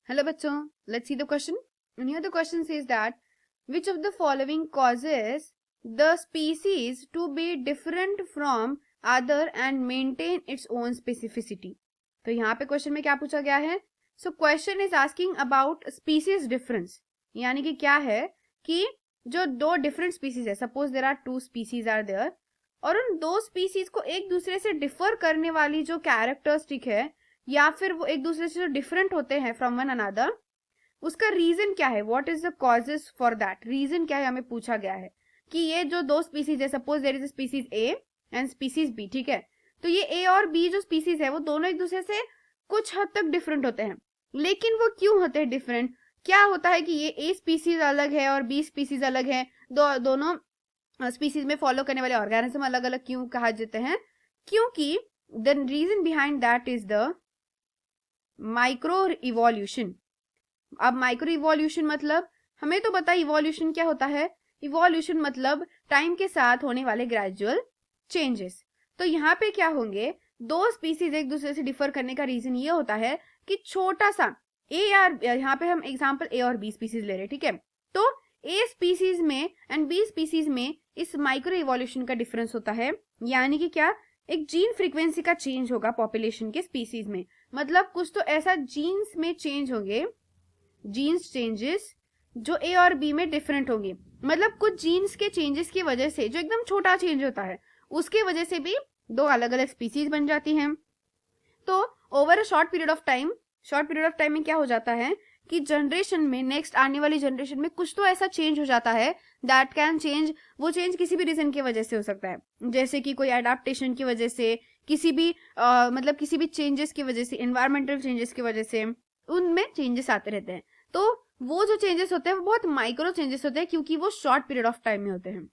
Hello bachon, let's see the question. And here the question says that which of the following causes the species to be different from other and maintain its own specificity. तो यहाँ पे question में क्या पूछा गया है? So question is asking about species difference, यानी कि क्या है कि जो दो डिफरेंट स्पीसीज है, suppose there are two species are there, और उन दो स्पीसीज को एक दूसरे से डिफर करने वाली जो कैरेक्टरिस्टिक है या फिर वो एक दूसरे से जो डिफरेंट होते हैं फ्रॉम वन अनदर, उसका रीजन क्या है, what is the causes for that, reason क्या है, हमें पूछा गया है कि ये जो दो स्पीसीज है, suppose there is species A and species B, ठीक है, तो ये ए और बी जो स्पीसीज है वो दोनों एक दूसरे से कुछ हद तक डिफरेंट होते हैं, लेकिन वो क्यों होते हैं डिफरेंट? क्या होता है कि ये ए स्पीसीज अलग है और बी स्पीसीज अलग है, दोनों स्पीसीज में फॉलो करने वाले ऑर्गेनिज्म अलग अलग क्यों कहा जाते हैं? क्योंकि the reason behind that is the micro evolution. अब माइक्रो इवोल्यूशन मतलब हमें तो पता इवोल्यूशन क्या होता है. इवोल्यूशन मतलब टाइम के साथ होने वाले ग्रेजुअल चेंजेस. तो यहाँ पे क्या होंगे, दो स्पीसीज एक दूसरे से डिफर करने का रीजन ये होता है कि छोटा सा ए आर, यहाँ पे हम एग्जांपल ए और बी स्पीसीज ले रहे हैं, ठीक है, तो ए स्पीसीज में एंड बी स्पीसीज में इस माइक्रो इवोल्यूशन का डिफरेंस होता है, यानी कि क्या, एक जीन फ्रीक्वेंसी का चेंज होगा पॉपुलेशन के स्पीसीज में. मतलब कुछ तो ऐसा जीन्स में चेंज होंगे, जीन्स चेंजेस जो ए और बी में डिफरेंट होंगे. मतलब कुछ जीन्स के चेंजेस की वजह से जो एकदम छोटा चेंज होता है उसके वजह से भी दो अलग अलग स्पीसीज बन जाती हैं. तो over a short period of time में क्या हो जाता है कि जनरेशन में, नेक्स्ट आने वाली जनरेशन में कुछ तो ऐसा चेंज हो जाता है दैट कैन चेंज. वो चेंज किसी भी रीजन की वजह से हो सकता है, जैसे कि कोई एडाप्टेशन की वजह से, किसी भी मतलब किसी भी चेंजेस की वजह से, एनवायरमेंटल चेंजेस की वजह से उनमें चेंजेस आते रहते हैं. तो वो जो चेंजेस होते हैं वो बहुत माइक्रो चेंजेस होते हैं क्योंकि वो शॉर्ट पीरियड ऑफ टाइम में होते हैं.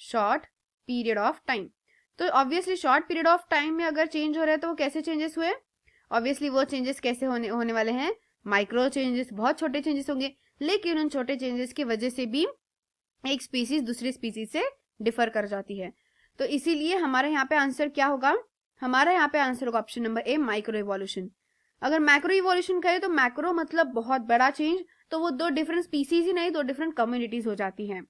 Short period of time. तो obviously short period of time में अगर चेंज हो रहा है तो वो कैसे चेंजेस हुए? ऑब्वियसली वो चेंजेस कैसे होने वाले हैं? माइक्रो चेंजेस, बहुत छोटे चेंजेस होंगे, लेकिन उन छोटे चेंजेस की वजह से भी एक स्पीसीज दूसरी स्पीसीज से डिफर कर जाती है. तो इसीलिए हमारे यहाँ पे आंसर क्या होगा? हमारा यहाँ पे आंसर होगा option number A, micro evolution. अगर मैक्रो इवोल्यूशन करें तो मैक्रो मतलब बहुत बड़ा चेंज, तो वो दो डिफरेंट स्पीसीज ही नहीं, दो डिफरेंट कम्युनिटीज हो जाती हैं.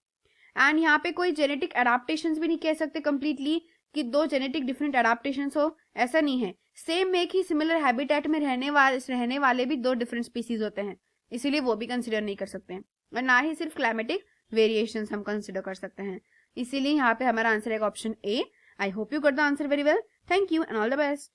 एंड यहाँ पे कोई जेनेटिक एडाप्टेशन भी नहीं कह सकते कंप्लीटली कि दो जेनेटिक डिफरेंट एडाप्टेशन हो, ऐसा नहीं है. सेम एक ही सिमिलर हैबिटेट में रहने वाले भी दो डिफरेंट स्पीसीज होते हैं, इसीलिए वो भी कंसिडर नहीं कर सकते हैं. और ना ही सिर्फ क्लाइमेटिक वेरिएशंस हम कंसिडर कर सकते हैं. इसीलिए यहाँ पे हमारा आंसर है option A. I hope you got the answer very well. Thank you and all the best.